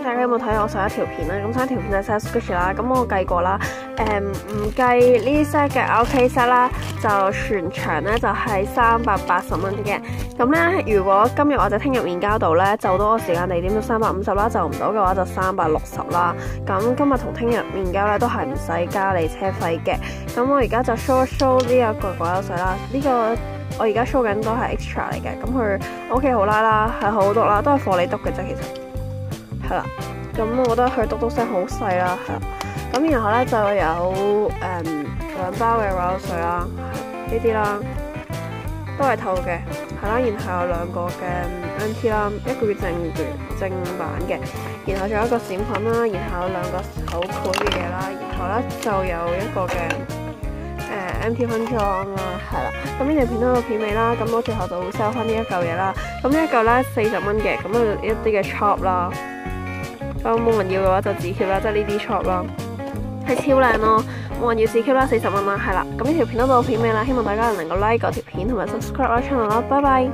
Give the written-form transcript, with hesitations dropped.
大家有冇睇我上一條片咧？咁上一條片就 sales pitch 啦，咁我計過啦，唔計呢 set 嘅 outfit set 啦，就全場咧就係380蚊嘅。咁咧，如果今日或者聽日面交到咧，就到個時間地點就350啦，就唔到嘅話就360啦。咁今日同聽日面交咧都係唔使加你車費嘅。咁我而家就 show 呢一個優惠啦，呢個我而家 show 緊都係 extra 嚟嘅。咁佢 OK 好啦，係好篤啦，都係貨你篤嘅啫，其實係啦。咁我覺得佢篤聲好細啦，係啦。咁然後咧就有2包嘅優水啦，呢啲啦都係透嘅，係啦。然後有2個嘅 NT 啦，一個叫正版嘅，然後仲有一個閃粉啦，然後有2個手繪嘅嘢啦，然後咧就有一個嘅MT 分裝啦，係啦。咁呢條片都到片尾啦，咁我最後就會 sell 翻呢一嚿嘢啦。咁呢一嚿咧40蚊嘅，咁一啲嘅 chop 啦。咁冇人要嘅話就自 Q 啦，即係呢啲 chop 啦，係超靚咯。冇人要自 Q 啦，40蚊啦，係啦。咁呢條片都到片尾啦，希望大家能夠 like 嗰條片同埋 subscribe 我 channel 啦，拜拜。